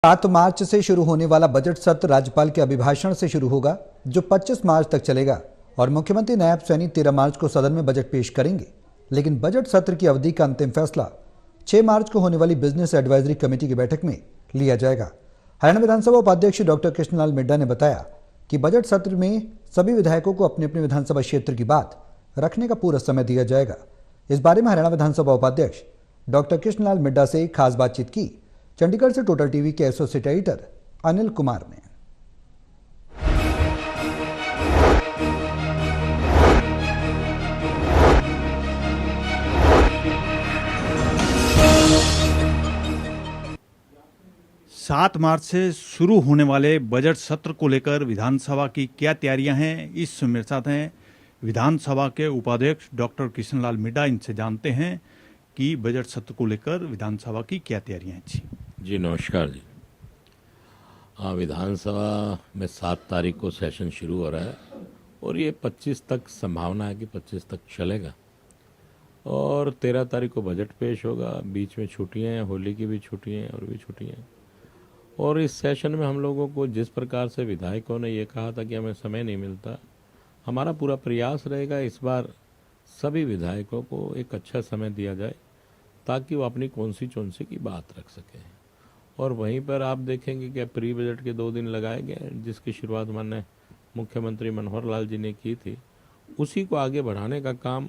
7 मार्च से शुरू होने वाला बजट सत्र राज्यपाल के अभिभाषण से शुरू होगा, जो 25 मार्च तक चलेगा और मुख्यमंत्री नायब सैनी 13 मार्च को सदन में बजट पेश करेंगे। लेकिन बजट सत्र की अवधि का अंतिम फैसला 6 मार्च को होने वाली बिजनेस एडवाइजरी कमेटी की बैठक में लिया जाएगा। हरियाणा विधानसभा उपाध्यक्ष डॉक्टर कृष्णलाल मिड्डा ने बताया कि बजट सत्र में सभी विधायकों को अपने अपने विधानसभा क्षेत्र की बात रखने का पूरा समय दिया जाएगा। इस बारे में हरियाणा विधानसभा उपाध्यक्ष डॉक्टर कृष्णलाल मिड्डा से खास बातचीत की चंडीगढ़ से टोटल टीवी के एसोसिएट एडिटर अनिल कुमार ने। सात मार्च से शुरू होने वाले बजट सत्र को लेकर विधानसभा की क्या तैयारियां हैं, इस मेरे साथ हैं विधानसभा के उपाध्यक्ष डॉक्टर कृष्णलाल मिड्डा। इनसे जानते हैं कि बजट सत्र को लेकर विधानसभा की क्या तैयारियां हैं। जी नमस्कार जी। विधानसभा में 7 तारीख को सेशन शुरू हो रहा है और ये 25 तक संभावना है कि 25 तक चलेगा और 13 तारीख को बजट पेश होगा। बीच में छुट्टियां हैं, होली की भी छुट्टियां हैं और भी छुट्टियां हैं। और इस सेशन में हम लोगों को जिस प्रकार से विधायकों ने ये कहा था कि हमें समय नहीं मिलता, हमारा पूरा प्रयास रहेगा इस बार सभी विधायकों को एक अच्छा समय दिया जाए ताकि वो अपनी कॉन्स्टिट्यूएंसी की बात रख सकें। और वहीं पर आप देखेंगे कि प्री बजट के 2 दिन लगाए गए, जिसकी शुरुआत माननीय मुख्यमंत्री मनोहर लाल जी ने की थी, उसी को आगे बढ़ाने का काम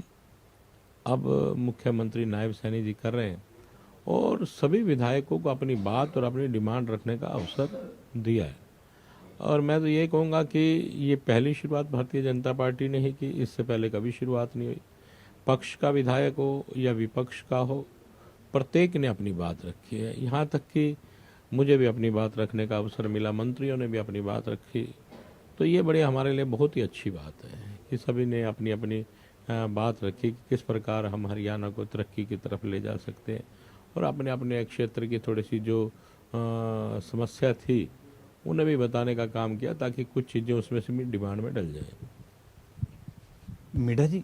अब मुख्यमंत्री नायब सैनी जी कर रहे हैं और सभी विधायकों को अपनी बात और अपनी डिमांड रखने का अवसर दिया है। और मैं तो ये कहूँगा कि ये पहली शुरुआत भारतीय जनता पार्टी ने ही की, इससे पहले कभी शुरुआत नहीं हुई। पक्ष का विधायक हो या विपक्ष का हो, प्रत्येक ने अपनी बात रखी है। यहाँ तक कि मुझे भी अपनी बात रखने का अवसर मिला, मंत्रियों ने भी अपनी बात रखी। तो ये बड़े हमारे लिए बहुत ही अच्छी बात है कि सभी ने अपनी अपनी बात रखी कि किस प्रकार हम हरियाणा को तरक्की की तरफ ले जा सकते हैं और अपने अपने क्षेत्र की थोड़ी सी जो समस्या थी उन्हें भी बताने का काम किया ताकि कुछ चीज़ें उसमें से भी डिमांड में डल जाए। मिड्डा जी,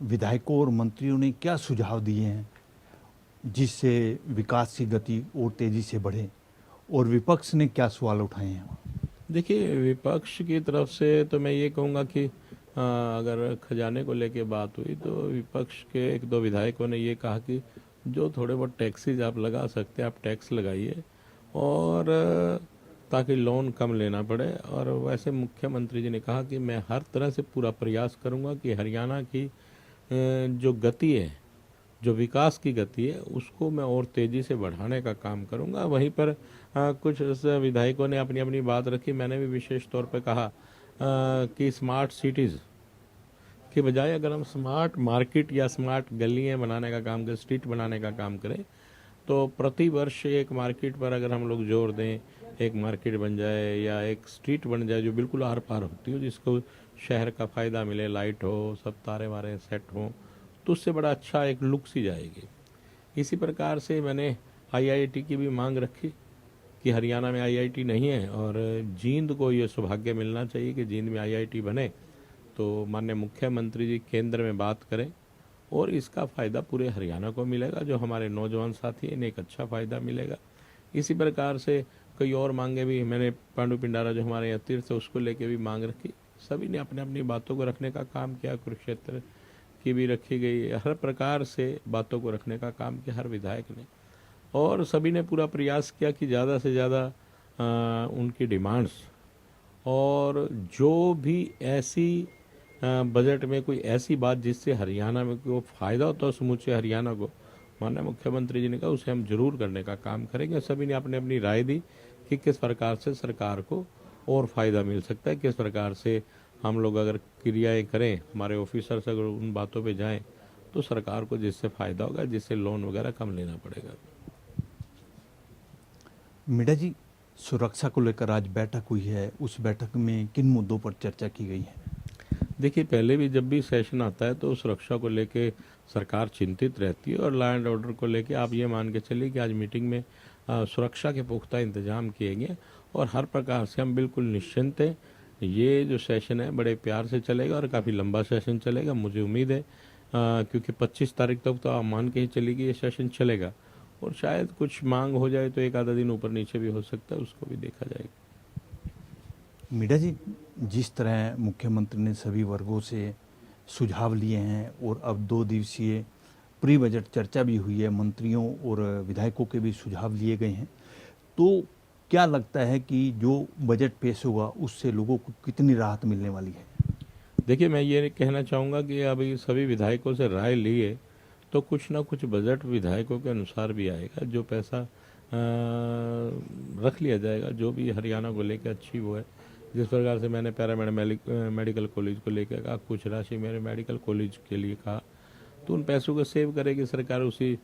विधायकों और मंत्रियों ने क्या सुझाव दिए हैं जिससे विकास की गति और तेजी से बढ़े, और विपक्ष ने क्या सवाल उठाए हैं? देखिए, विपक्ष की तरफ से तो मैं ये कहूँगा कि अगर खजाने को लेके बात हुई तो विपक्ष के 1-2 विधायकों ने ये कहा कि जो थोड़े बहुत टैक्सेज आप लगा सकते हैं आप टैक्स लगाइए और ताकि लोन कम लेना पड़े। और वैसे मुख्यमंत्री जी ने कहा कि मैं हर तरह से पूरा प्रयास करूंगा कि हरियाणा की जो गति है, जो विकास की गति है, उसको मैं और तेज़ी से बढ़ाने का काम करूंगा। वहीं पर कुछ विधायकों ने अपनी अपनी बात रखी। मैंने भी विशेष तौर पर कहा कि स्मार्ट सिटीज़ के बजाय अगर हम स्मार्ट मार्केट या स्मार्ट गलियाँ बनाने का काम करें, स्ट्रीट बनाने का काम करें, तो प्रति वर्ष एक मार्केट पर अगर हम लोग जोर दें, एक मार्केट बन जाए या एक स्ट्रीट बन जाए जो बिल्कुल आर पार होती हो, जिसको शहर का फ़ायदा मिले, लाइट हो, सब तारे वारे सेट हों, तो उससे बड़ा अच्छा एक लुक सी जाएगी। इसी प्रकार से मैंने IIT की भी मांग रखी कि हरियाणा में IIT नहीं है और जींद को ये सौभाग्य मिलना चाहिए कि जींद में IIT बने। तो माननीय मुख्यमंत्री जी केंद्र में बात करें और इसका फ़ायदा पूरे हरियाणा को मिलेगा। जो हमारे नौजवान साथी हैं, इन्हें एक अच्छा फ़ायदा मिलेगा। इसी प्रकार से कई और मांगे भी मैंने पांडु पिंडारा जो हमारे यहाँ तीर्थ है उसको लेके भी मांग रखी। सभी ने अपने अपनी बातों को रखने का काम किया, कुरुक्षेत्र की भी रखी गई, हर प्रकार से बातों को रखने का काम किया हर विधायक ने। और सभी ने पूरा प्रयास किया कि ज़्यादा से ज़्यादा उनकी डिमांड्स और जो भी ऐसी बजट में कोई ऐसी बात जिससे हरियाणा में कोई फ़ायदा होता है समूचे हरियाणा को, माननीय मुख्यमंत्री जी ने कहा उसे हम जरूर करने का काम करेंगे। सभी ने अपने अपनी राय दी कि किस प्रकार से सरकार को और फ़ायदा मिल सकता है, किस प्रकार से हम लोग अगर क्रियाएं करें, हमारे ऑफिसर्स अगर उन बातों पे जाएं तो सरकार को जिससे फ़ायदा होगा, जिससे लोन वगैरह कम लेना पड़ेगा। मिड्डा जी, सुरक्षा को लेकर आज बैठक हुई है, उस बैठक में किन मुद्दों पर चर्चा की गई है? देखिए, पहले भी जब भी सेशन आता है तो सुरक्षा को लेके सरकार चिंतित रहती है और लॉ एंड ऑर्डर को लेके आप ये मान के चलिए कि आज मीटिंग में सुरक्षा के पुख्ता इंतजाम किए गए और हर प्रकार से हम बिल्कुल निश्चिंत हैं। ये जो सेशन है बड़े प्यार से चलेगा और काफ़ी लंबा सेशन चलेगा, मुझे उम्मीद है क्योंकि 25 तारीख तक तो आप मान के ही चलिए कि ये सेशन चलेगा और शायद कुछ मांग हो जाए तो एक आधा दिन ऊपर नीचे भी हो सकता है, उसको भी देखा जाएगा। मीडा जी, जिस तरह मुख्यमंत्री ने सभी वर्गों से सुझाव लिए हैं और अब 2 दिवसीय प्री बजट चर्चा भी हुई है, मंत्रियों और विधायकों के भी सुझाव लिए गए हैं, तो क्या लगता है कि जो बजट पेश होगा उससे लोगों को कितनी राहत मिलने वाली है? देखिए, मैं ये कहना चाहूँगा कि अभी सभी विधायकों से राय लिए तो कुछ ना कुछ बजट विधायकों के अनुसार भी आएगा। जो पैसा रख लिया जाएगा, जो भी हरियाणा को लेकर अच्छी वो है, जिस प्रकार से मैंने मेडिकल कॉलेज को लेकर कहा, कुछ राशि मेरे मेडिकल कॉलेज के लिए कहा, तो उन पैसों को सेव करेगी सरकार, उसी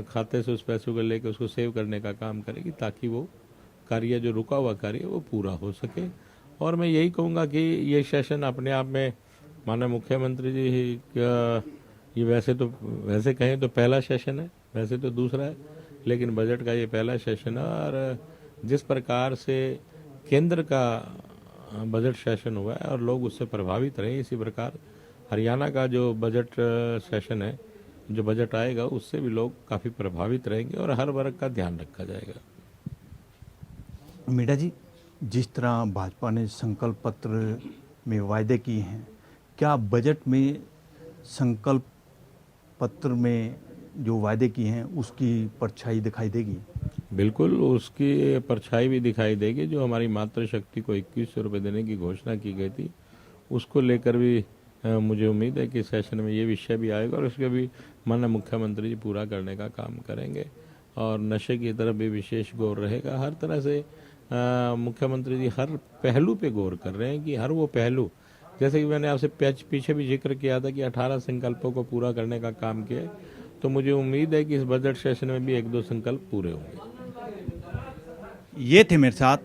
खाते से उस पैसों को लेकर उसको सेव करने का काम करेगी, ताकि वो कार्य जो रुका हुआ कार्य वो पूरा हो सके। और मैं यही कहूँगा कि ये सेशन अपने आप में माननीय मुख्यमंत्री जी का ये वैसे कहें तो पहला सेशन है, वैसे तो दूसरा है, लेकिन बजट का ये पहला सेशन है। और जिस प्रकार से केंद्र का बजट सेशन हुआ है और लोग उससे प्रभावित रहे, इसी प्रकार हरियाणा का जो बजट सेशन है, जो बजट आएगा, उससे भी लोग काफ़ी प्रभावित रहेंगे और हर वर्ग का ध्यान रखा जाएगा। मीडा जी, जिस तरह भाजपा ने संकल्प पत्र में वायदे किए हैं, क्या बजट में संकल्प पत्र में जो वायदे किए हैं उसकी परछाई दिखाई देगी? बिल्कुल, उसकी परछाई भी दिखाई देगी। जो हमारी मातृशक्ति को 2100 रुपये देने की घोषणा की गई थी, उसको लेकर भी मुझे उम्मीद है कि सेशन में ये विषय भी आएगा और उसके भी माननीय मुख्यमंत्री जी पूरा करने का काम करेंगे। और नशे की तरफ भी विशेष गौर रहेगा। हर तरह से मुख्यमंत्री जी हर पहलू पे गौर कर रहे हैं कि हर वो पहलू, जैसे कि मैंने आपसे पीछे भी जिक्र किया था कि 18 संकल्पों को पूरा करने का काम किया है, तो मुझे उम्मीद है कि इस बजट सेशन में भी 1-2 संकल्प पूरे होंगे। ये थे मेरे साथ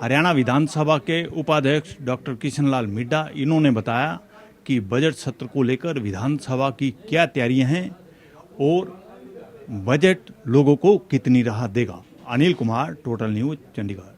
हरियाणा विधानसभा के उपाध्यक्ष डॉक्टर किशनलाल मिड्डा। इन्होंने बताया कि बजट सत्र को लेकर विधानसभा की क्या तैयारियां हैं और बजट लोगों को कितनी राहत देगा। Anil Kumar, total news, Chandigarh.